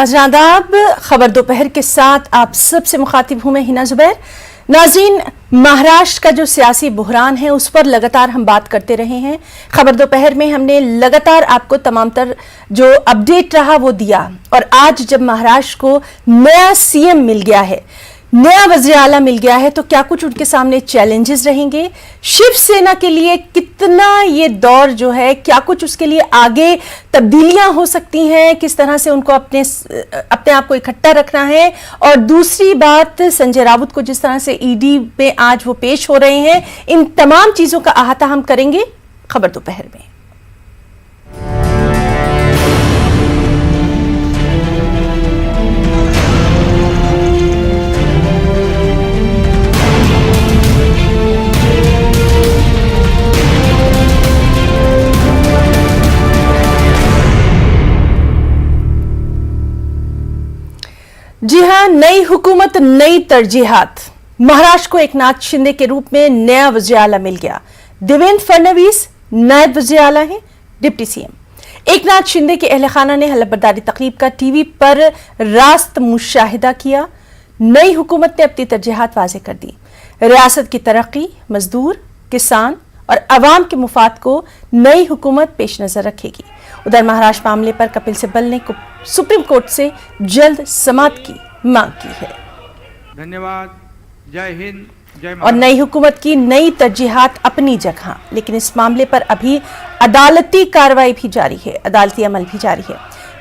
नाज़रीन आदाब, खबर दोपहर के साथ आप सबसे मुखातिब हूं मैं हिना जुबैर। नाज़रीन, महाराष्ट्र का जो सियासी बुहरान है उस पर लगातार हम बात करते रहे हैं। खबर दोपहर में हमने लगातार आपको तमाम तर जो अपडेट रहा वो दिया, और आज जब महाराष्ट्र को नया सीएम मिल गया है, नया वज़ीर आला मिल गया है, तो क्या कुछ उनके सामने चैलेंजेस रहेंगे? शिवसेना के लिए कितना ये दौर जो है, क्या कुछ उसके लिए आगे तब्दीलियां हो सकती हैं? किस तरह से उनको अपने आप को इकट्ठा रखना है? और दूसरी बात, संजय राउत को जिस तरह से ईडी में आज वो पेश हो रहे हैं, इन तमाम चीजों का अहाता हम करेंगे खबर दोपहर में। जी हां, नई हुकूमत, नई तरजीहात। महाराष्ट्र को एकनाथ शिंदे के रूप में नया वज़ीर आला मिल गया। देवेंद्र फडणवीस नायब वज़ीर आला हैं, डिप्टी सीएम। एकनाथ शिंदे के अहले खाना ने हलफबरदारी तकरीब का टीवी पर रास्त मुशाहिदा किया। नई हुकूमत ने अपनी तरजीहात वाज़ेह कर दी। रियासत की तरक्की, मजदूर, किसान और अवाम के मुफाद को नई हुकूमत पेश नजर रखेगी। उधर महाराष्ट्र मामले पर कपिल सिब्बल ने सुप्रीम कोर्ट से जल्द समाअत की मांग की है। धन्यवाद। जय हिंद, जय। और नई हुकूमत की नई तरजीहात अपनी जगह, लेकिन इस मामले पर अभी अदालती कार्रवाई भी जारी है, अदालती अमल भी जारी है।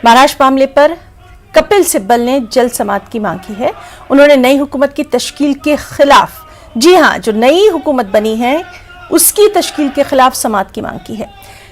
महाराष्ट्र मामले पर कपिल सिब्बल ने जल्द समाअत की मांग की है। उन्होंने नई हुकूमत की तश्कील के खिलाफ, जी हां, जो नई हुकूमत बनी है उसकी तश्कील के खिलाफ समाअत की मांग की है।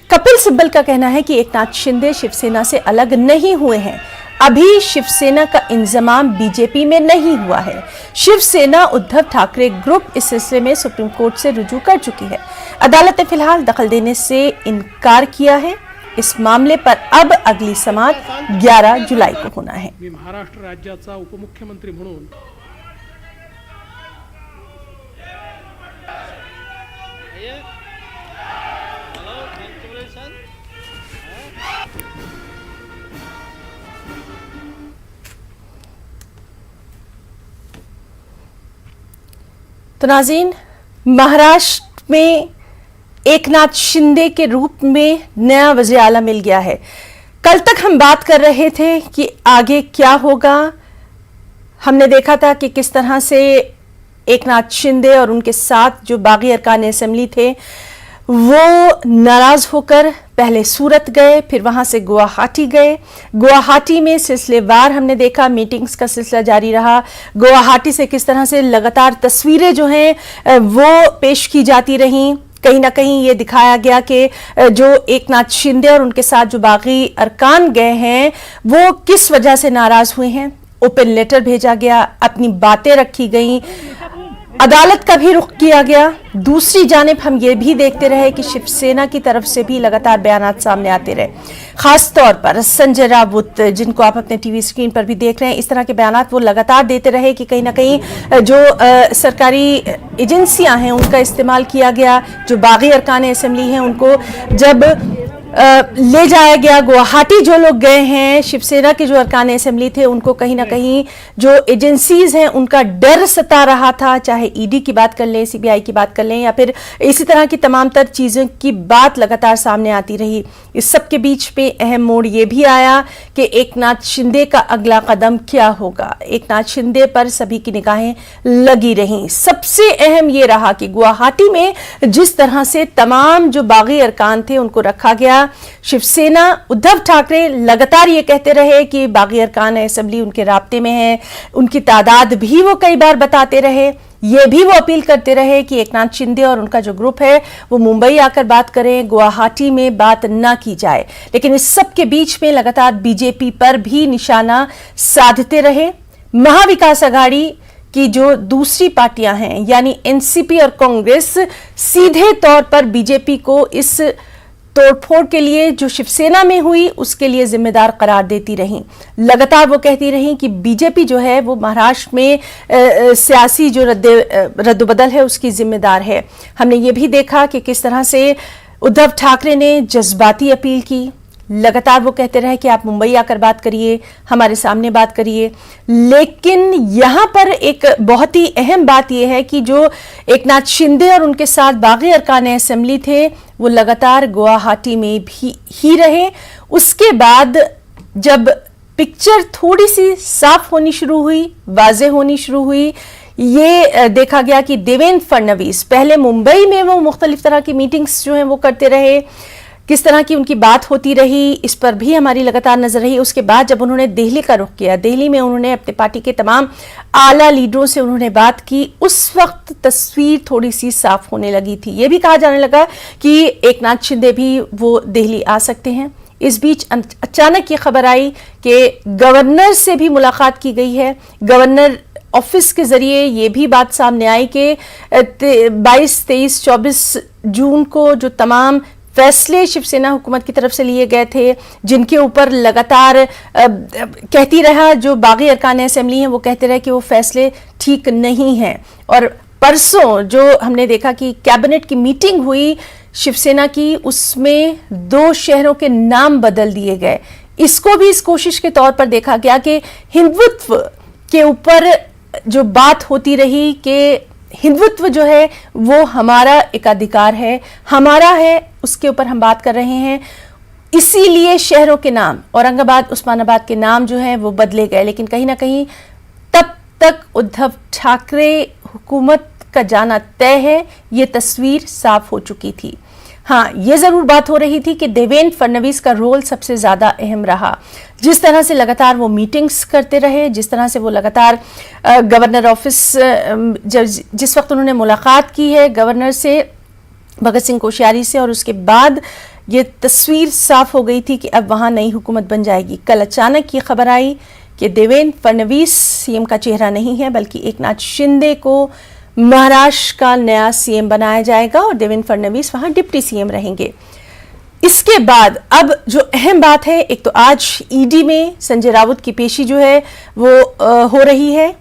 कपिल सिब्बल का कहना है कि एकनाथ शिंदे शिवसेना से अलग नहीं हुए हैं। अभी शिवसेना का इंजमाम बीजेपी में नहीं हुआ है। शिवसेना उद्धव ठाकरे ग्रुप इस सिलसिले में सुप्रीम कोर्ट से रुजू कर चुकी है। अदालत ने फिलहाल दखल देने से इनकार किया है। इस मामले पर अब अगली समाअत 11 जुलाई को होना है। महाराष्ट्र राज्याचा उपमुख्यमंत्री म्हणून तो नाज़रीन, महाराष्ट्र में एकनाथ शिंदे के रूप में नया वज़ीर आला मिल गया है। कल तक हम बात कर रहे थे कि आगे क्या होगा। हमने देखा था कि किस तरह से एकनाथ शिंदे और उनके साथ जो बागी अरकान असेंबली थे वो नाराज होकर पहले सूरत गए, फिर वहां से गुवाहाटी गए। गुवाहाटी में सिलसिलेवार हमने देखा, मीटिंग्स का सिलसिला जारी रहा। गुवाहाटी से किस तरह से लगातार तस्वीरें जो हैं वो पेश की जाती रहीं। कहीं ना कहीं ये दिखाया गया कि जो एकनाथ शिंदे और उनके साथ जो बागी अरकान गए हैं वो किस वजह से नाराज हुए हैं। ओपन लेटर भेजा गया, अपनी बातें रखी गई, अदालत का भी रुख किया गया। दूसरी जानिब हम ये भी देखते रहे कि शिवसेना की तरफ से भी लगातार बयानात सामने आते रहे। खास तौर पर संजय राउत, जिनको आप अपने टीवी स्क्रीन पर भी देख रहे हैं, इस तरह के बयानात वो लगातार देते रहे कि कहीं ना कहीं जो सरकारी एजेंसियां हैं उनका इस्तेमाल किया गया। जो बागी अरकान असेंबली हैं उनको जब ले जाया गया, गुवाहाटी जो लोग गए हैं, शिवसेना के जो अरकान असेंबली थे, उनको कहीं ना कहीं जो एजेंसीज हैं उनका डर सता रहा था। चाहे ईडी की बात कर लें, सीबीआई की बात कर लें, या फिर इसी तरह की तमाम तर चीज़ों की बात लगातार सामने आती रही। इस सब के बीच में अहम मोड़ ये भी आया कि एकनाथ शिंदे का अगला कदम क्या होगा। एकनाथ शिंदे पर सभी की निगाहें लगी रहीं। सबसे अहम ये रहा कि गुवाहाटी में जिस तरह से तमाम जो बागी अरकान थे उनको रखा गया। शिवसेना, उद्धव ठाकरे लगातार ये कहते रहे कि बागी अरकान असेंबली उनके राब्ते में है, उनकी तादाद भी वो कई बार बताते रहे। ये भी वो अपील करते रहे कि एकनाथ शिंदे और उनका जो ग्रुप है वो मुंबई आकर बात करें, गुवाहाटी में बात ना की जाए। लेकिन इस सब के बीच में लगातार बीजेपी पर भी निशाना साधते रहे। महाविकास आघाड़ी की जो दूसरी पार्टियां हैं यानी एनसीपी और कांग्रेस सीधे तौर पर बीजेपी को इस तोड़फोड़ के लिए जो शिवसेना में हुई उसके लिए जिम्मेदार करार देती रहीं। लगातार वो कहती रहीं कि बीजेपी जो है वो महाराष्ट्र में सियासी जो रद्दोबदल है उसकी जिम्मेदार है। हमने ये भी देखा कि किस तरह से उद्धव ठाकरे ने जज्बाती अपील की, लगातार वो कहते रहे कि आप मुंबई आकर बात करिए, हमारे सामने बात करिए। लेकिन यहाँ पर एक बहुत ही अहम बात यह है कि जो एकनाथ शिंदे और उनके साथ बागी अरकान असेंबली थे वो लगातार गुवाहाटी में भी ही रहे। उसके बाद जब पिक्चर थोड़ी सी साफ होनी शुरू हुई, वाजे होनी शुरू हुई, ये देखा गया कि देवेंद्र फडणवीस पहले मुंबई में वो मुख्तलिफ तरह की मीटिंग्स जो हैं वो करते रहे, किस तरह की उनकी बात होती रही, इस पर भी हमारी लगातार नजर रही। उसके बाद जब उन्होंने दिल्ली का रुख किया, दिल्ली में उन्होंने अपने पार्टी के तमाम आला लीडरों से उन्होंने बात की, उस वक्त तस्वीर थोड़ी सी साफ होने लगी थी। ये भी कहा जाने लगा कि एकनाथ शिंदे भी वो दिल्ली आ सकते हैं। इस बीच अचानक ये खबर आई कि गवर्नर से भी मुलाकात की गई है। गवर्नर ऑफिस के जरिए ये भी बात सामने आई कि 22, 23, 24 जून को जो तमाम फैसले शिवसेना हुकूमत की तरफ से लिए गए थे, जिनके ऊपर लगातार कहती रहा जो बागी अरकान असेंबली हैं वो कहते रहे कि वो फैसले ठीक नहीं हैं। और परसों जो हमने देखा कि कैबिनेट की मीटिंग हुई शिवसेना की, उसमें 2 शहरों के नाम बदल दिए गए। इसको भी इस कोशिश के तौर पर देखा गया कि हिंदुत्व के ऊपर जो बात होती रही कि हिंदुत्व जो है वो हमारा एक अधिकार है, हमारा है, उसके ऊपर हम बात कर रहे हैं। इसीलिए शहरों के नाम औरंगाबाद, उस्मानाबाद के नाम जो हैं वो बदले गए। लेकिन कहीं ना कहीं तब तक उद्धव ठाकरे हुकूमत का जाना तय है, ये तस्वीर साफ हो चुकी थी। हाँ, ये जरूर बात हो रही थी कि देवेंद्र फडणवीस का रोल सबसे ज्यादा अहम रहा। जिस तरह से लगातार वो मीटिंग्स करते रहे, जिस तरह से वो लगातार गवर्नर ऑफिस, जिस वक्त उन्होंने मुलाकात की है गवर्नर से, भगत सिंह कोश्यारी से, और उसके बाद ये तस्वीर साफ हो गई थी कि अब वहां नई हुकूमत बन जाएगी। कल अचानक ये खबर आई कि देवेंद्र फडणवीस सीएम का चेहरा नहीं है, बल्कि एकनाथ शिंदे को महाराष्ट्र का नया सीएम बनाया जाएगा और देवेंद्र फडणवीस वहां डिप्टी सीएम रहेंगे। इसके बाद अब जो अहम बात है, एक तो आज ईडी में संजय राउत की पेशी जो है वो हो रही है।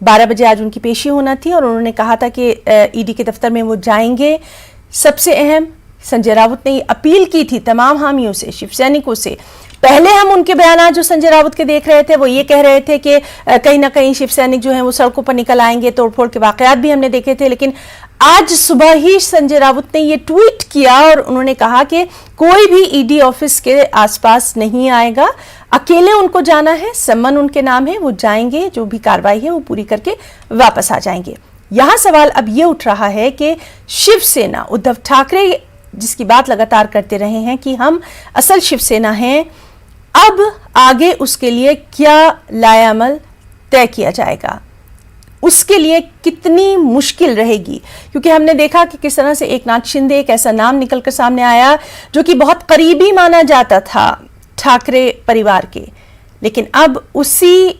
12 बजे आज उनकी पेशी होना थी और उन्होंने कहा था कि ईडी के दफ्तर में वो जाएंगे। सबसे अहम, संजय राउत ने अपील की थी तमाम हामियों से, शिवसैनिकों से। पहले हम उनके बयान जो संजय राउत के देख रहे थे वो ये कह रहे थे कि कहीं ना कहीं शिवसैनिक जो हैं वो सड़कों पर निकल आएंगे, तोड़फोड़ के वाकयात भी हमने देखे थे। लेकिन आज सुबह ही संजय राउत ने ये ट्वीट किया और उन्होंने कहा कि कोई भी ईडी ऑफिस के आसपास नहीं आएगा, अकेले उनको जाना है, सम्मन उनके नाम है, वो जाएंगे, जो भी कार्रवाई है वो पूरी करके वापस आ जाएंगे। यहां सवाल अब ये उठ रहा है कि शिवसेना, उद्धव ठाकरे जिसकी बात लगातार करते रहे हैं कि हम असल शिवसेना हैं, अब आगे उसके लिए क्या लाएअमल तय किया जाएगा, उसके लिए कितनी मुश्किल रहेगी। क्योंकि हमने देखा कि किस तरह से एकनाथ शिंदे एक ऐसा नाम निकलकर सामने आया जो कि बहुत करीबी माना जाता था ठाकरे परिवार के, लेकिन अब उसी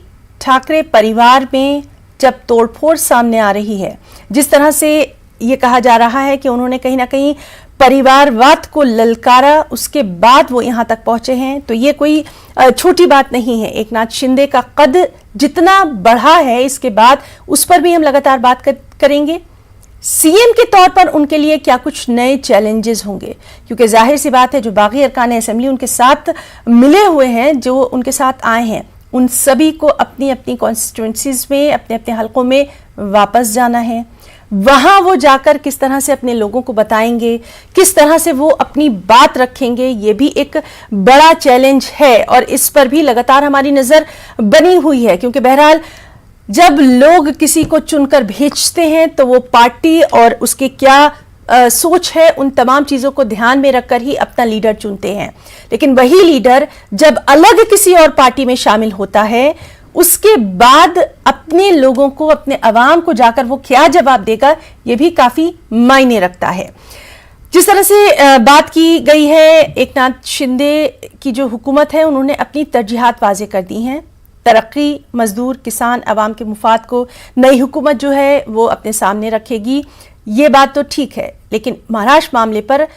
ठाकरे परिवार में जब तोड़फोड़ सामने आ रही है, जिस तरह से ये कहा जा रहा है कि उन्होंने कहीं ना कहीं परिवारवाद को ललकारा, उसके बाद वो यहाँ तक पहुंचे हैं, तो ये कोई छोटी बात नहीं है। एकनाथ शिंदे का कद जितना बढ़ा है, इसके बाद उस पर भी हम लगातार बात करेंगे। सीएम के तौर पर उनके लिए क्या कुछ नए चैलेंजेस होंगे, क्योंकि जाहिर सी बात है जो बागी अरकान असेंबली उनके साथ मिले हुए हैं, जो उनके साथ आए हैं, उन सभी को अपनी अपनी कॉन्स्टिट्यूएंसीज में, अपने अपने हलकों में वापस जाना है। वहां वो जाकर किस तरह से अपने लोगों को बताएंगे, किस तरह से वो अपनी बात रखेंगे, ये भी एक बड़ा चैलेंज है और इस पर भी लगातार हमारी नजर बनी हुई है। क्योंकि बहरहाल जब लोग किसी को चुनकर भेजते हैं तो वो पार्टी और उसके क्या सोच है, उन तमाम चीजों को ध्यान में रखकर ही अपना लीडर चुनते हैं। लेकिन वही लीडर जब अलग किसी और पार्टी में शामिल होता है, उसके बाद अपने लोगों को, अपने अवाम को जाकर वो क्या जवाब देगा, ये भी काफी मायने रखता है। जिस तरह से बात की गई है, एकनाथ शिंदे की जो हुकूमत है उन्होंने अपनी तरजीहात वाजे कर दी हैं। तरक्की, मजदूर, किसान, अवाम के मुफाद को नई हुकूमत जो है वो अपने सामने रखेगी, ये बात तो ठीक है। लेकिन महाराष्ट्र मामले पर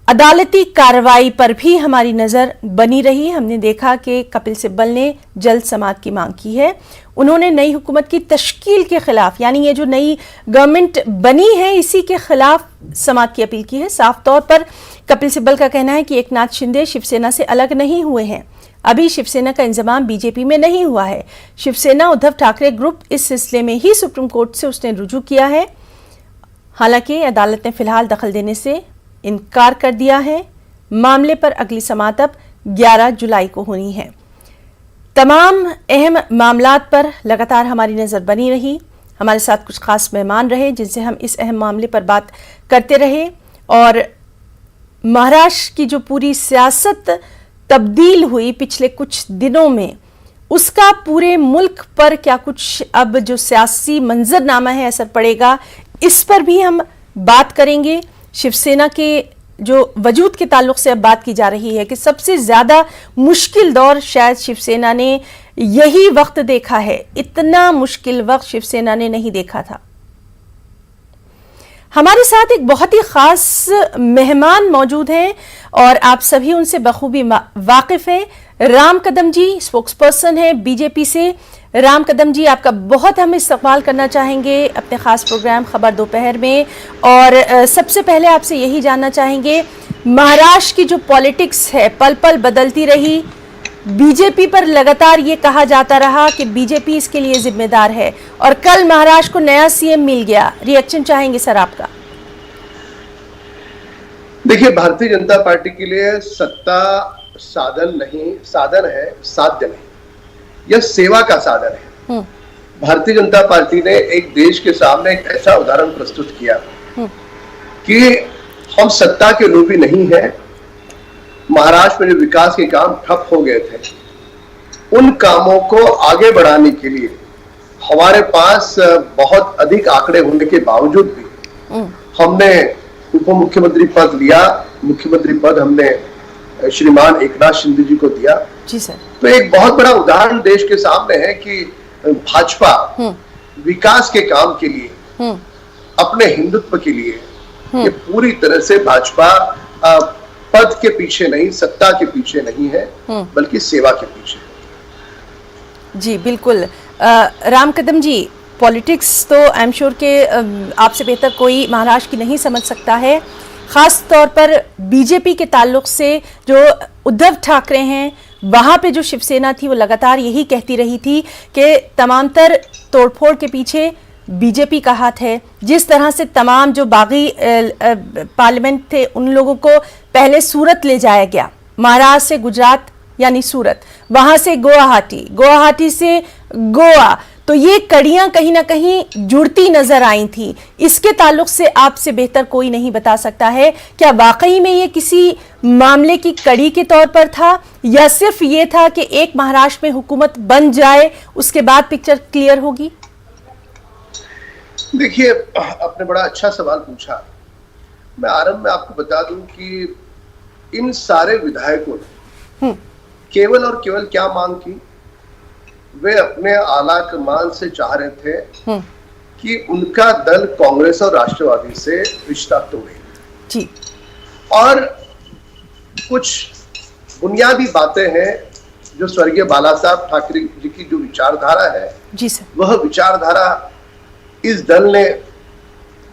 अदालती कार्रवाई पर भी हमारी नजर बनी रही। हमने देखा कि कपिल सिब्बल ने जल्द समाअत की मांग की है। उन्होंने नई हुकूमत की तश्कील के खिलाफ, यानी ये जो नई गवर्नमेंट बनी है इसी के खिलाफ समाअत की अपील की है। साफ तौर पर कपिल सिब्बल का कहना है कि एकनाथ शिंदे शिवसेना से अलग नहीं हुए हैं। अभी शिवसेना का इंजमाम बीजेपी में नहीं हुआ है। शिवसेना उद्धव ठाकरे ग्रुप इस सिलसिले में ही सुप्रीम कोर्ट से उसने रुजू किया है। हालांकि अदालत ने फिलहाल दखल देने से इनकार कर दिया है। मामले पर अगली समाअत अब 11 जुलाई को होनी है। तमाम अहम मामलात पर लगातार हमारी नज़र बनी रही। हमारे साथ कुछ खास मेहमान रहे जिनसे हम इस अहम मामले पर बात करते रहे। और महाराष्ट्र की जो पूरी सियासत तब्दील हुई पिछले कुछ दिनों में, उसका पूरे मुल्क पर क्या कुछ अब जो सियासी मंजरनामा है असर पड़ेगा, इस पर भी हम बात करेंगे। शिवसेना के जो वजूद के ताल्लुक से अब बात की जा रही है कि सबसे ज़्यादा मुश्किल दौर शायद शिवसेना ने यही वक्त देखा है। इतना मुश्किल वक्त शिवसेना ने नहीं देखा था। हमारे साथ एक बहुत ही खास मेहमान मौजूद हैं और आप सभी उनसे बखूबी वाकिफ हैं। राम कदम जी स्पोक्सपर्सन है बीजेपी से। राम कदम जी, आपका बहुत हम इस्तकबाल करना चाहेंगे अपने खास प्रोग्राम खबर दोपहर में। और सबसे पहले आपसे यही जानना चाहेंगे, महाराष्ट्र की जो पॉलिटिक्स है पल पल बदलती रही। बीजेपी पर लगातार ये कहा जाता रहा कि बीजेपी इसके लिए जिम्मेदार है और कल महाराष्ट्र को नया सीएम मिल गया। रिएक्शन चाहेंगे सर आपका? देखिए, भारतीय जनता पार्टी के लिए सत्ता साधन नहीं, साधन है, साध्य नहीं। यह सेवा का साधन है। भारतीय जनता पार्टी ने एक देश के सामने एक ऐसा उदाहरण प्रस्तुत किया कि हम सत्ता के लोभी नहीं है। महाराष्ट्र में जो विकास के काम ठप हो गए थे, उन कामों को आगे बढ़ाने के लिए हमारे पास बहुत अधिक आंकड़े होने के बावजूद भी हमने उप मुख्यमंत्री पद लिया। मुख्यमंत्री पद हमने श्रीमान एकनाथ शिंदे जी को दिया। जी सर। तो एक बहुत बड़ा उदाहरण देश के सामने है कि भाजपा विकास के काम के लिए, अपने हिंदुत्व के लिए, ये पूरी तरह से भाजपा पद के पीछे नहीं, सत्ता के पीछे नहीं है, बल्कि सेवा के पीछे है। जी बिल्कुल। राम कदम जी, पॉलिटिक्स तो आई एम श्योर के आपसे बेहतर कोई महाराष्ट्र की नहीं समझ सकता है। खास तौर पर बीजेपी के ताल्लुक से जो उद्धव ठाकरे हैं, वहाँ पे जो शिवसेना थी वो लगातार यही कहती रही थी कि तमाम तर तोड़फोड़ के पीछे बीजेपी का हाथ है। जिस तरह से तमाम जो बागी पार्लियामेंट थे उन लोगों को पहले सूरत ले जाया गया, महाराष्ट्र से गुजरात यानी सूरत, वहां से गुवाहाटी, गुवाहाटी से गोवा, तो ये कड़ियां कहीं ना कहीं जुड़ती नजर आई थी। इसके ताल्लुक से आपसे बेहतर कोई नहीं बता सकता है, क्या वाकई में ये किसी मामले की कड़ी के तौर पर था या सिर्फ ये था कि एक महाराष्ट्र में हुकूमत बन जाए उसके बाद पिक्चर क्लियर होगी? देखिए, आपने बड़ा अच्छा सवाल पूछा। मैं आरंभ में आपको बता दूं कि इन सारे विधायकों ने केवल और केवल क्या मांग की, वे अपने आला कमान से चाह रहे थे कि उनका दल कांग्रेस और राष्ट्रवादी से रिश्ता तोड़े जी। और कुछ बुनियादी बातें हैं जो स्वर्गीय बाला साहब ठाकरे जी की जो विचारधारा है जी सर, वह विचारधारा इस दल ने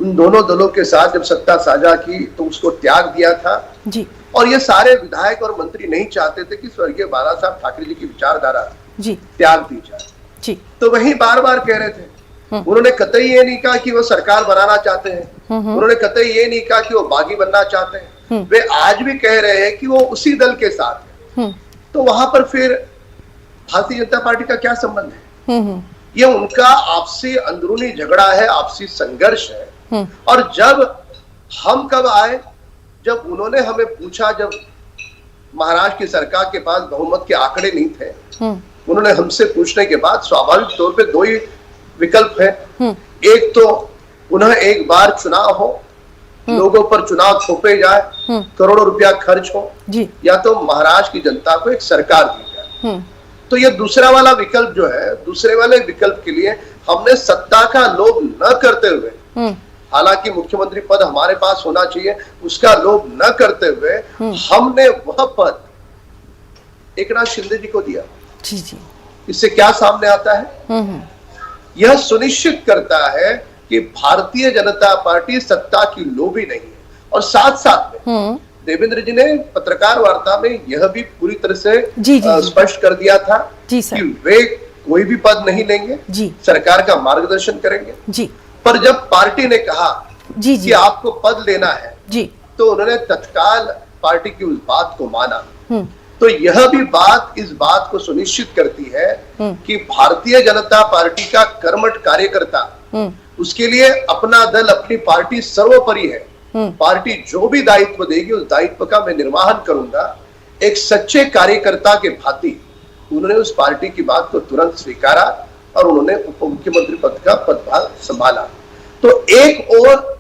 उन दोनों दलों के साथ जब सत्ता साझा की तो उसको त्याग दिया था जी। और ये सारे विधायक और मंत्री नहीं चाहते थे कि स्वर्गीय बाला साहब ठाकरे जी की विचारधारा जी त्याग दी जाए जी। तो वही बार बार कह रहे थे। उन्होंने कतई ये नहीं कहा कि वो सरकार बनाना चाहते हैं, उन्होंने कतई ये नहीं कहा कि वो बागी बनना चाहते हैं। वे आज भी कह रहे हैं कि वो उसी दल के साथ हैं। तो वहां पर फिर भारतीय जनता पार्टी का क्या संबंध है? ये उनका आपसी अंदरूनी झगड़ा है, आपसी संघर्ष है। और जब हम कब आए, जब उन्होंने हमें पूछा, जब महाराष्ट्र की सरकार के पास बहुमत के आंकड़े नहीं थे, उन्होंने हमसे पूछने के बाद स्वाभाविक तौर पे दो ही विकल्प है। एक तो पुनः एक बार चुनाव हो, लोगों पर चुनाव थोपे जाए, करोड़ों रुपया खर्च हो जी। या तो महाराष्ट्र की जनता को एक सरकार दी जाए। तो ये दूसरा वाला विकल्प जो है, दूसरे वाले विकल्प के लिए हमने सत्ता का लोभ न करते हुए, हालांकि मुख्यमंत्री पद हमारे पास होना चाहिए, उसका लोभ न करते हुए हमने वह पद एकनाथ शिंदे जी को दिया। जी जी। इससे क्या सामने आता है? यह सुनिश्चित करता है कि भारतीय जनता पार्टी सत्ता की लोभी नहीं है। और साथ साथ में देवेंद्र जी ने पत्रकार वार्ता में यह भी पूरी तरह से स्पष्ट कर दिया था कि वे कोई भी पद नहीं लेंगे, सरकार का मार्गदर्शन करेंगे। पर जब पार्टी ने कहा कि आपको पद लेना है तो उन्होंने तत्काल पार्टी की उस बात को माना। तो यह भी बात इस बात को सुनिश्चित करती है कि भारतीय जनता पार्टी का कर्मठ कार्यकर्ता, उसके लिए अपना दल, अपनी पार्टी सर्वोपरि है। पार्टी जो भी दायित्व देगी उस दायित्व का मैं निर्वहन करूंगा। एक सच्चे कार्यकर्ता के भांति उन्होंने उस पार्टी की बात को तुरंत स्वीकारा और उन्होंने उप मुख्यमंत्री पद का पदभार संभाला। तो एक और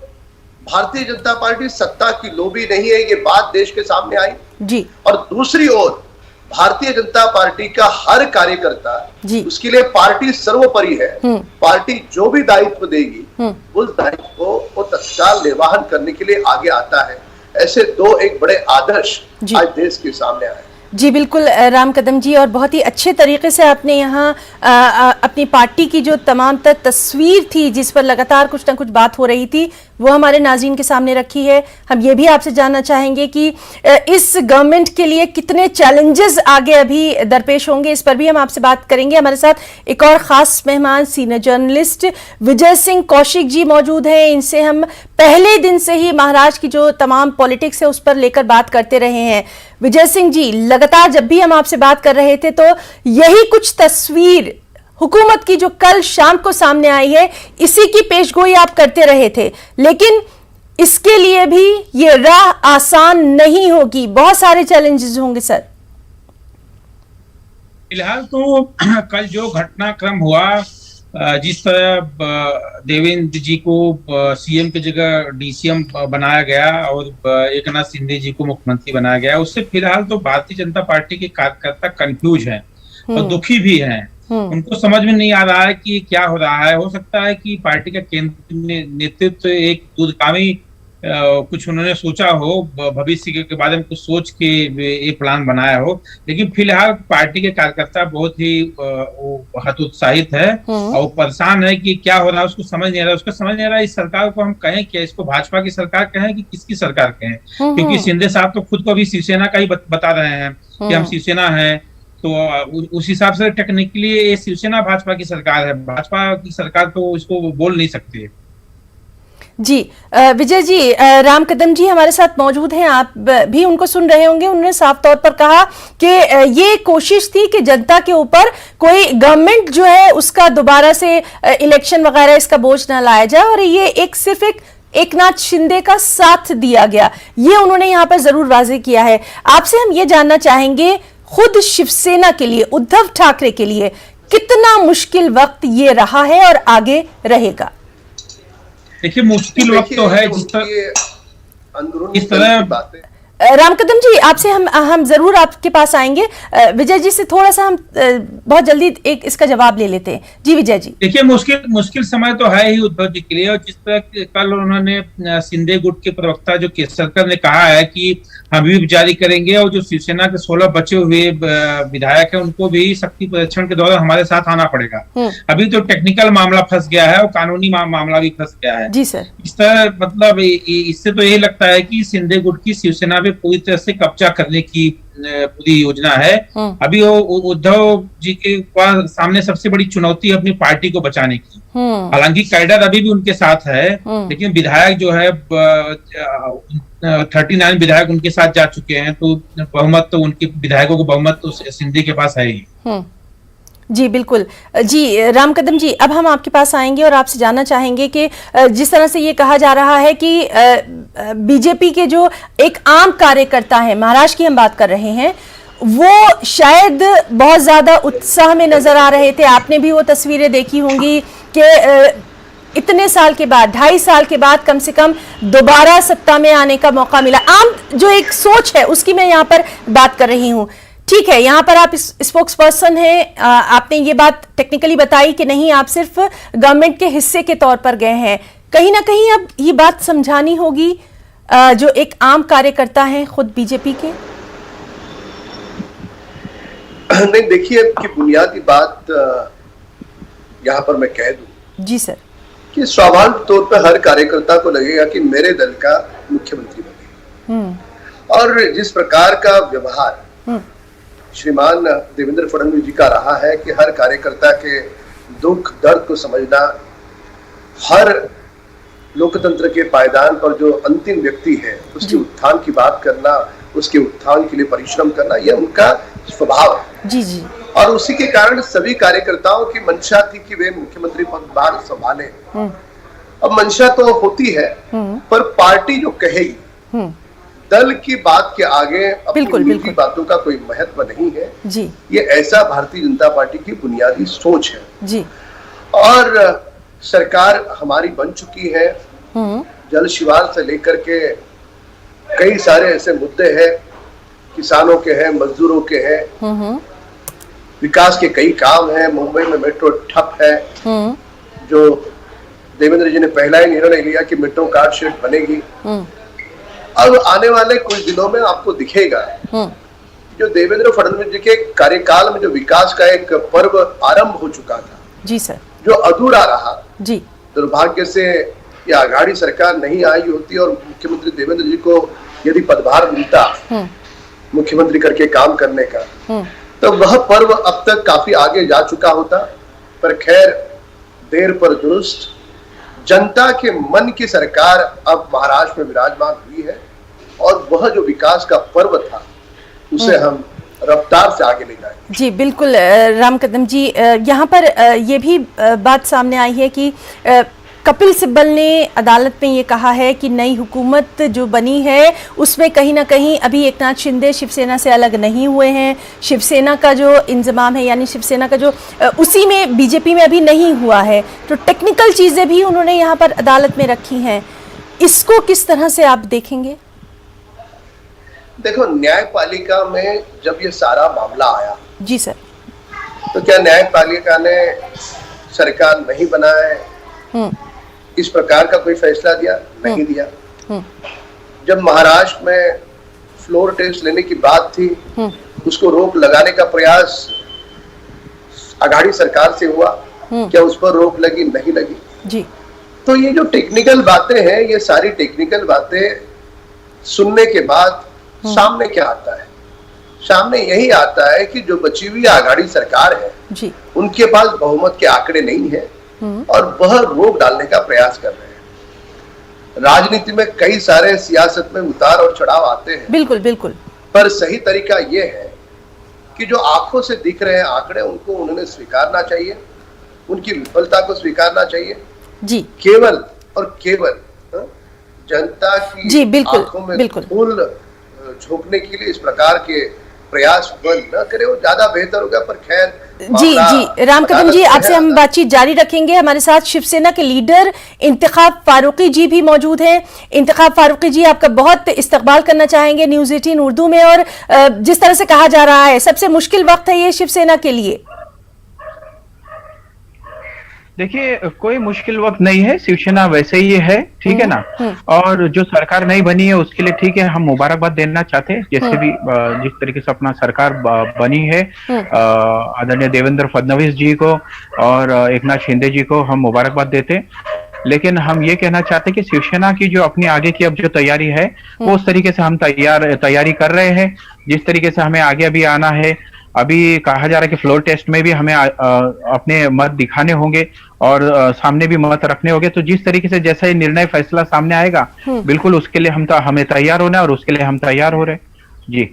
भारतीय जनता पार्टी सत्ता की लोभी नहीं है, ये बात देश के सामने आई जी। और दूसरी ओर भारतीय जनता पार्टी का हर कार्यकर्ता, उसके लिए पार्टी सर्वोपरि है। पार्टी जो भी दायित्व देगी उस दायित्व को वो तत्काल निर्वहन करने के लिए आगे आता है। ऐसे दो एक बड़े आदर्श आज देश के सामने आए। जी बिल्कुल राम कदम जी, और बहुत ही अच्छे तरीके से आपने यहाँ अपनी पार्टी की जो तमाम तस्वीर थी जिस पर लगातार कुछ ना कुछ बात हो रही थी वो हमारे नाज़रीन के सामने रखी है। हम ये भी आपसे जानना चाहेंगे कि इस गवर्नमेंट के लिए कितने चैलेंजेस आगे अभी दरपेश होंगे, इस पर भी हम आपसे बात करेंगे। हमारे साथ एक और ख़ास मेहमान सीनियर जर्नलिस्ट विजय सिंह कौशिक जी मौजूद हैं। इनसे हम पहले दिन से ही महाराष्ट्र की जो तमाम पॉलिटिक्स है उस पर लेकर बात करते रहे हैं। विजय सिंह जी, लगातार जब भी हम आपसे बात कर रहे थे तो यही कुछ तस्वीर हुकूमत की जो कल शाम को सामने आई है इसी की पेशगोई आप करते रहे थे, लेकिन इसके लिए भी ये राह आसान नहीं होगी, बहुत सारे चैलेंजेस होंगे सर। फिलहाल तो कल जो घटनाक्रम हुआ, जिस तरह देवेंद्र जी को सीएम की जगह डीसीएम बनाया गया और एकनाथ शिंदे जी को मुख्यमंत्री बनाया गया, उससे फिलहाल तो भारतीय जनता पार्टी के कार्यकर्ता कंफ्यूज हैं और दुखी भी हैं। उनको समझ में नहीं आ रहा है कि क्या हो रहा है। हो सकता है कि पार्टी का केंद्रीय नेतृत्व एक दूरगामी कुछ उन्होंने सोचा हो, भविष्य के बारे में कुछ सोच के ये प्लान बनाया हो, लेकिन फिलहाल पार्टी के कार्यकर्ता बहुत ही हतोत्साहित है और परेशान है कि क्या हो रहा है, उसको समझ नहीं आ रहा। उसको समझ नहीं आ रहा इस सरकार को हम कहें क्या, इसको भाजपा की सरकार कहें कि किसकी सरकार कहें, क्योंकि शिंदे साहब तो खुद को अभी शिवसेना का ही बता रहे हैं कि हम शिवसेना है। तो उस हिसाब से टेक्निकली ये शिवसेना भाजपा की सरकार है, भाजपा की सरकार तो इसको बोल नहीं सकती। जी विजय जी, राम कदम जी हमारे साथ मौजूद हैं, आप भी उनको सुन रहे होंगे। उन्होंने साफ तौर पर कहा कि ये कोशिश थी कि जनता के ऊपर कोई गवर्नमेंट जो है उसका दोबारा से इलेक्शन वगैरह इसका बोझ ना लाया जाए, और ये एक सिर्फ एकनाथ शिंदे का साथ दिया गया, ये उन्होंने यहाँ पर जरूर वाजे किया है। आपसे हम ये जानना चाहेंगे, खुद शिवसेना के लिए, उद्धव ठाकरे के लिए कितना मुश्किल वक्त ये रहा है और आगे रहेगा? देखिए मुश्किल वक्त तो है जिस तरह राम कदम जी, आपसे हम जरूर आपके पास आएंगे। विजय जी से थोड़ा सा हम बहुत जल्दी एक इसका जवाब ले लेते हैं। जी विजय जी। देखिए मुश्किल समय तो है ही उद्धव जी के लिए, और जिस तरह कल उन्होंने शिंदे गुट के प्रवक्ता जो केसरकर ने कहा है कि हम व्हिप जारी करेंगे और जो शिवसेना के 16 बचे हुए विधायक है उनको भी शक्ति प्रदर्शन के दौरान हमारे साथ आना पड़ेगा। अभी तो टेक्निकल मामला फंस गया है और कानूनी मामला भी फंस गया है। जी सर। इस तरह मतलब इससे तो यही लगता है कि शिंदे गुट की शिवसेना पे पूरी तरह से कब्जा करने की पूरी योजना है। अभी वो उद्धव जी के पास सामने सबसे बड़ी चुनौती है अपनी पार्टी को बचाने की। हालांकि कैडर अभी भी उनके साथ है, लेकिन विधायक जो है 39 विधायक उनके साथ जा चुके हैं, तो बहुमत तो उनके विधायकों को बहुमत तो शिंदे के पास है ही। जी बिल्कुल। जी राम कदम जी, अब हम आपके पास आएंगे और आपसे जानना चाहेंगे कि जिस तरह से ये कहा जा रहा है कि बीजेपी के जो एक आम कार्यकर्ता है, महाराष्ट्र की हम बात कर रहे हैं, वो शायद बहुत ज्यादा उत्साह में नजर आ रहे थे। आपने भी वो तस्वीरें देखी होंगी कि इतने साल के बाद, 2.5 साल के बाद कम से कम दोबारा सत्ता में आने का मौका मिला। आम जो एक सोच है उसकी मैं यहाँ पर बात कर रही हूँ। ठीक है, यहाँ पर आप स्पोक्स पर्सन हैं, आपने ये बात टेक्निकली बताई कि नहीं, आप सिर्फ गवर्नमेंट के हिस्से के तौर पर गए हैं। कहीं ना कहीं अब ये बात समझानी होगी जो एक आम कार्यकर्ता हैं खुद बीजेपी के। नहीं, देखिए कि बुनियादी बात यहाँ पर मैं कह दूं जी सर, कि स्वाभाविक तौर पर हर कार्यकर्ता को लगेगा कि मेरे दल का मुख्यमंत्री बने, और जिस प्रकार का व्यवहार श्रीमान देवेंद्र फडणवीस जी का रहा है कि हर कार्यकर्ता के दुख दर्द को समझना, हर लोकतंत्र के पायदान पर जो अंतिम व्यक्ति है उसके उत्थान की बात करना, उसके उत्थान के लिए परिश्रम करना, यह उनका स्वभाव है। जी जी। और उसी के कारण सभी कार्यकर्ताओं की मंशा थी कि वे मुख्यमंत्री पदभार संभाले। अब मंशा तो होती है, पर पार्टी जो कहेगी, दल की बात के आगे अपनी निजी बातों का कोई महत्व नहीं है जी। ये ऐसा भारतीय जनता पार्टी की बुनियादी सोच है जी। और सरकार हमारी बन चुकी है। जल शिवार से लेकर के कई सारे ऐसे मुद्दे हैं, किसानों के हैं, मजदूरों के हैं, विकास के कई काम हैं। मुंबई में मेट्रो ठप है, जो देवेंद्र जी ने पहला ही निर्णय लिया कि मेट्रो कार शेड बनेगी। अब आने वाले कुछ दिनों में आपको दिखेगा जो देवेंद्र फडणवीस जी के कार्यकाल में जो विकास का एक पर्व आरंभ हो चुका था जी सर, जो अधूरा रहा जी। दुर्भाग्य से ये आघाड़ी सरकार नहीं आई होती और मुख्यमंत्री देवेंद्र जी को यदि पदभार मिलता मुख्यमंत्री करके काम करने का, तो वह पर्व अब तक काफी आगे जा चुका होता। पर खैर, देर पर दुरुस्त, जनता के मन की सरकार अब महाराष्ट्र में विराजमान हुई है और वह जो विकास का पर्व था उसे हम रफ्तार से आगे ले जाएंगे। जी बिल्कुल राम कदम जी, यहाँ पर ये भी बात सामने आई है कि कपिल सिब्बल ने अदालत में ये कहा है कि नई हुकूमत जो बनी है उसमें कहीं ना कहीं अभी एकनाथ शिंदे शिवसेना से अलग नहीं हुए हैं। शिवसेना का जो इंजमाम है, यानी शिवसेना का जो उसी में बीजेपी में अभी नहीं हुआ है, तो टेक्निकल चीज़ें भी उन्होंने यहाँ पर अदालत में रखी हैं। इसको किस तरह से आप देखेंगे? देखो, न्यायपालिका में जब ये सारा मामला आया जी सर, तो क्या न्यायपालिका ने सरकार नहीं बनाए इस प्रकार का कोई फैसला दिया? नहीं दिया। जब महाराष्ट्र में फ्लोर टेस्ट लेने की बात थी, उसको रोक लगाने का प्रयास आघाड़ी सरकार से हुआ, क्या उस पर रोक लगी? नहीं लगी जी। तो ये जो टेक्निकल बातें हैं, ये सारी टेक्निकल बातें सुनने के बाद सामने क्या आता है? सामने यही आता है कि जो बची हुई आघाड़ी सरकार है जी, उनके पास बहुमत के आंकड़े नहीं है और वह रोक डालने का प्रयास कर रहे हैं। राजनीति में कई सारे सियासत में उतार और चढ़ाव आते हैं, बिल्कुल बिल्कुल, पर सही तरीका यह है कि जो आंखों से दिख रहे हैं आंकड़े, उनको उन्होंने स्वीकारना चाहिए, उनकी विफलता को स्वीकारना चाहिए जी। केवल और केवल जनता की जी बिल्कुल, आंखों में धूल झोंकने के लिए इस प्रकार के प्रयास बंद न करे, वो ज्यादा बेहतर होगा। पर खैर जी जी, राम कदम जी, आपसे हम बातचीत जारी रखेंगे। हमारे साथ शिवसेना के लीडर इंतखाब फारूकी जी भी मौजूद हैं। इंतखाब फारूकी जी, आपका बहुत इस्तकबाल करना चाहेंगे न्यूज़ 18 उर्दू में। और जिस तरह से कहा जा रहा है सबसे मुश्किल वक्त है ये शिवसेना के लिए। देखिए, कोई मुश्किल वक्त नहीं है, शिवसेना वैसे ही है, ठीक है ना। और जो सरकार नहीं बनी है उसके लिए ठीक है, हम मुबारकबाद देना चाहते हैं। जैसे भी जिस तरीके से अपना सरकार बनी है, आदरणीय देवेंद्र फडणवीस जी को और एकनाथ शिंदे जी को हम मुबारकबाद देते हैं। लेकिन हम ये कहना चाहते हैं कि शिवसेना की जो अपनी आगे की अब जो तैयारी है वो उस तरीके से हम तैयारी कर रहे हैं। जिस तरीके से हमें आगे अभी आना है, अभी कहा जा रहा है कि फ्लोर टेस्ट में भी हमें अपने मत दिखाने होंगे और सामने भी मत रखने होंगे। तो जिस तरीके से जैसा ये निर्णय फैसला सामने आएगा, बिल्कुल उसके लिए हमें तैयार होना है और उसके लिए हम तैयार हो रहे हैं। जी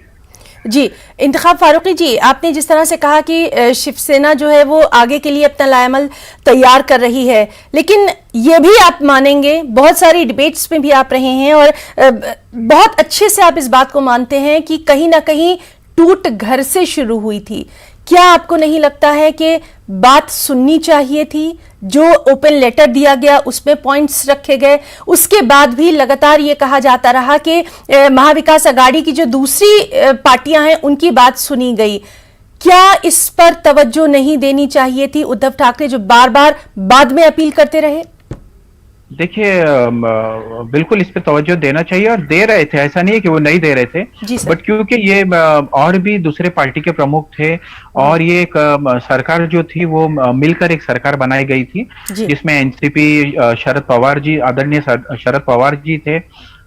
जी, इंतखाब फारूकी जी, आपने जिस तरह से कहा कि शिवसेना जो है वो आगे के लिए अपना लाएमल तैयार कर रही है, लेकिन ये भी आप मानेंगे, बहुत सारी डिबेट्स में भी आप रहे हैं और बहुत अच्छे से आप इस बात को मानते हैं कि कहीं ना कहीं टूट घर से शुरू हुई थी। क्या आपको नहीं लगता है कि बात सुननी चाहिए थी? जो ओपन लेटर दिया गया उसमें पॉइंट्स रखे गए, उसके बाद भी लगातार ये कहा जाता रहा कि महाविकास आघाड़ी की जो दूसरी पार्टियां हैं उनकी बात सुनी गई। क्या इस पर तवज्जो नहीं देनी चाहिए थी उद्धव ठाकरे, जो बार बार बाद में अपील करते रहे? देखिए बिल्कुल इस पे तवज्जो देना चाहिए और दे रहे थे, ऐसा नहीं है कि वो नहीं दे रहे थे। जी सर। बट क्योंकि ये और भी दूसरे पार्टी के प्रमुख थे और ये एक सरकार जो थी वो मिलकर एक सरकार बनाई गई थी, जी। जिसमें एनसीपी शरद पवार जी, आदरणीय शरद पवार जी थे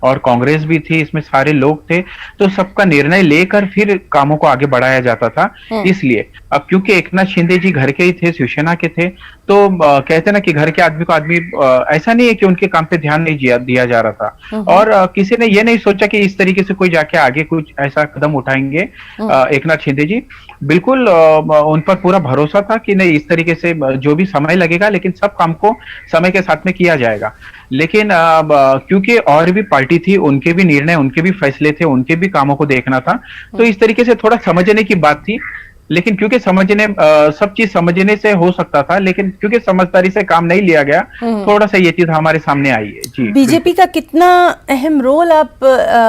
और कांग्रेस भी थी, इसमें सारे लोग थे, तो सबका निर्णय लेकर फिर कामों को आगे बढ़ाया जाता था। इसलिए अब क्योंकि एकनाथ शिंदे जी घर के ही थे, शिवसेना के थे, तो कहते ना कि घर के आदमी को आदमी, ऐसा नहीं है कि उनके काम पे ध्यान नहीं दिया जा रहा था। और किसी ने ये नहीं सोचा कि इस तरीके से कोई जाके आगे कुछ ऐसा कदम उठाएंगे। एकनाथ शिंदे जी बिल्कुल उन पर पूरा भरोसा था कि नहीं, इस तरीके से जो भी समय लगेगा लेकिन सब काम को समय के साथ में किया जाएगा। लेकिन क्योंकि और भी पार्टी थी, उनके भी निर्णय, उनके भी फैसले थे, उनके भी कामों को देखना था, तो इस तरीके से थोड़ा समझने की बात थी। लेकिन क्योंकि सब चीज समझने से हो सकता था, लेकिन क्योंकि समझदारी से काम नहीं लिया गया, थोड़ा सा ये चीज हमारे सामने आई है। जी, बीजेपी का कितना अहम रोल आप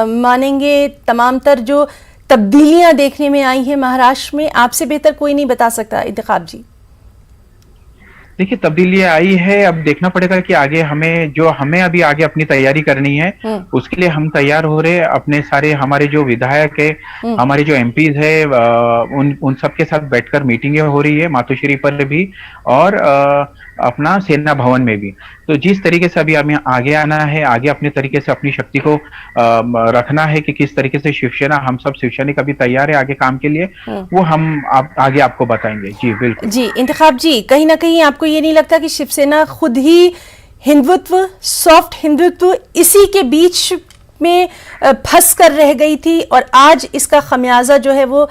मानेंगे तमाम तर जो तब्दीलियां देखने में आई हैं महाराष्ट्र में? आपसे बेहतर कोई नहीं बता सकता इंतखाब जी। देखिए तब्दीलियां आई है, अब देखना पड़ेगा कि आगे हमें अभी आगे अपनी तैयारी करनी है, उसके लिए हम तैयार हो रहे हैं। अपने सारे हमारे जो विधायक है, हमारे जो एमपीज है, उन सबके साथ बैठकर मीटिंगें हो रही है, मातोश्री पर भी और अपना सेना भवन में भी। तो जिस तरीके से अभी हमें आगे आना है, आगे अपने तरीके से अपनी शक्ति को रखना है कि किस तरीके से शिवसेना, हम सब शिवसैनिक अभी तैयार है आगे काम के लिए, वो हम आगे आपको बताएंगे। जी बिल्कुल। जी इंतखाब जी, कहीं ना कहीं आपको ये नहीं लगता कि शिवसेना खुद ही हिंदुत्व, सॉफ्ट हिंदुत्व, इसी के बीच में फंस कर रह गई थी और आज इसका खमियाजा जो है वो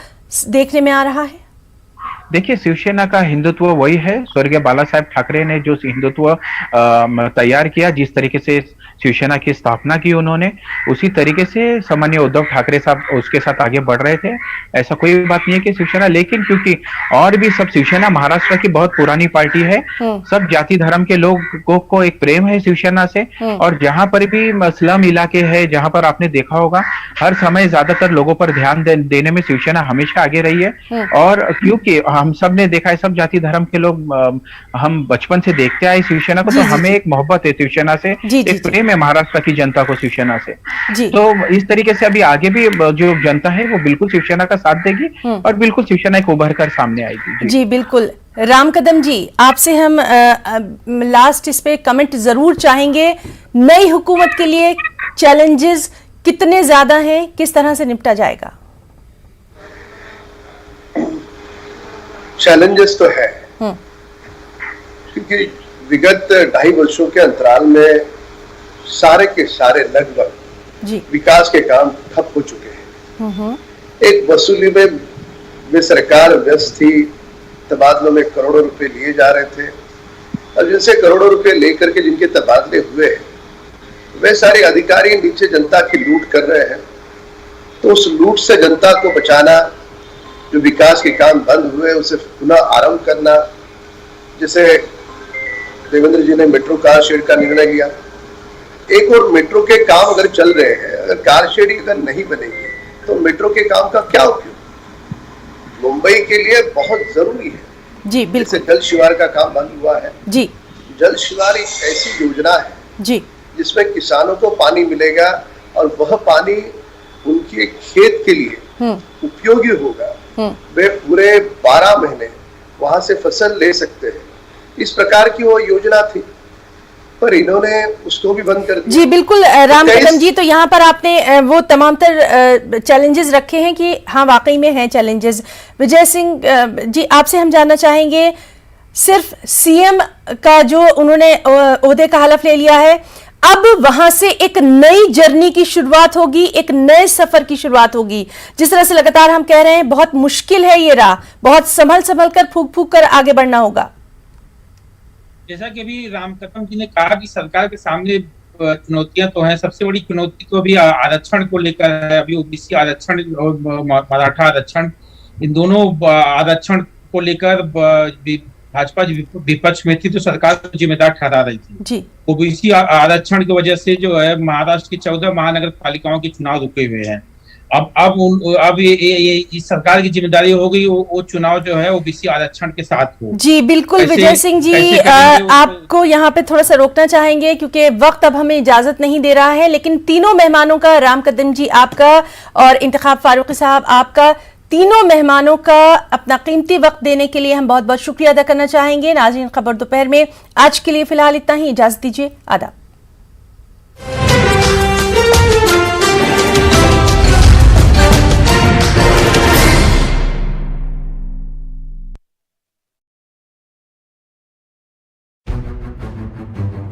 देखने में आ रहा है? देखिए शिवसेना का हिंदुत्व वही है, स्वर्गीय बाला साहेब ठाकरे ने जो हिंदुत्व तैयार किया, जिस तरीके से शिवसेना की स्थापना की उन्होंने, उसी तरीके से सामान्य उद्धव ठाकरे साहब उसके साथ आगे बढ़ रहे थे। ऐसा कोई बात नहीं है कि शिवसेना, लेकिन क्योंकि और भी सब, शिवसेना महाराष्ट्र की बहुत पुरानी पार्टी है, सब जाति धर्म के लोगों को एक प्रेम है शिवसेना से। और जहां पर भी स्लम इलाके है, जहां पर आपने देखा होगा हर समय ज्यादातर लोगों पर ध्यान देने में शिवसेना हमेशा आगे रही है। और क्योंकि हम सब ने देखा है, सब जाति धर्म के लोग, हम बचपन से देखते आए शिवसेना को, तो हमें एक मोहब्बत है शिवसेना से, एक प्रेम है महाराष्ट्र की जनता को शिवसेना से। तो इस तरीके से अभी आगे भी जो जनता है वो बिल्कुल शिवसेना का साथ देगी और बिल्कुल शिवसेना एक उभर कर सामने आएगी। जी बिल्कुल। राम कदम जी, आपसे हम लास्ट इस पे कमेंट जरूर चाहेंगे। नई हुकूमत के लिए चैलेंजेस कितने ज्यादा हैं, किस तरह से निपटा जाएगा? चैलेंजेस तो है, क्योंकि विगत 2.5 वर्षों के अंतराल में सारे के सारे लगभग विकास के काम ठप हो चुके हैं। एक वसूली में सरकार व्यस्त थी, तबादलों में करोड़ों रुपए लिए जा रहे थे, और जिनसे करोड़ों रुपए लेकर के जिनके तबादले हुए वे सारे अधिकारी नीचे जनता की लूट कर रहे हैं। तो उस लूट से जनता को बचाना, जो विकास के काम बंद हुए उसे पुनः आरंभ करना, जैसे देवेंद्र जी ने मेट्रो कार शेड का निर्णय लिया। एक और मेट्रो के काम अगर चल रहे हैं, अगर कार शेड अगर नहीं बनेगी तो मेट्रो के काम का क्या उपयोग? मुंबई के लिए बहुत जरूरी है। जी बिल्कुल। जैसे जल शिवार का काम बंद हुआ है। जी, जल शिवार एक ऐसी योजना है जी जिसमें किसानों को पानी मिलेगा और वह पानी उनके खेत के लिए उपयोगी होगा। वे पूरे 12 महीने वहां से फसल ले सकते हैं। इस प्रकार की वो योजना थी, पर इन्होंने उसको भी बंद कर दिया। जी बिल्कुल। राम कदम जी, तो यहाँ पर आपने वो तमाम तर चैलेंजेस रखे हैं कि हाँ वाकई में हैं चैलेंजेस। विजय सिंह जी, आपसे हम जानना चाहेंगे, सिर्फ सीएम का जो उन्होंने ओहदे का हलफ ले लिया है, अब वहां से एक नई जर्नी की शुरुआत होगी, एक नए सफर की शुरुआत होगी। जिस तरह से लगातार हम कह रहे हैं बहुत मुश्किल है ये राह, बहुत संभल कर फूक फूक कर आगे बढ़ना होगा। जैसा कि अभी राम कदम जी ने कहा कि सरकार के सामने चुनौतियां तो हैं, सबसे बड़ी चुनौती तो अभी आरक्षण को लेकर है। अभी ओबीसी आरक्षण और मराठा आरक्षण, इन दोनों आरक्षण को लेकर भाजपा विपक्ष में थी तो सरकार को जिम्मेदार ठहरा रही थी। ओबीसी आरक्षण की वजह से जो है महाराष्ट्र की 14 महानगर पालिकाओं के चुनाव रुके हुए हैं। अब ये इस सरकार की जिम्मेदारी हो गई वो चुनाव जो है ओबीसी आरक्षण के साथ हो। जी बिल्कुल विजय सिंह जी, आपको यहाँ पे थोड़ा सा रोकना चाहेंगे क्योंकि वक्त अब हमें इजाजत नहीं दे रहा है, लेकिन तीनों मेहमानों का, राम कदम जी आपका और इंतखाब फारूकी साहब आपका, तीनों मेहमानों का अपना कीमती वक्त देने के लिए हम बहुत बहुत शुक्रिया अदा करना चाहेंगे। नाज़रीन, खबर दोपहर में आज के लिए फिलहाल इतना ही, इजाजत दीजिए, आदाब।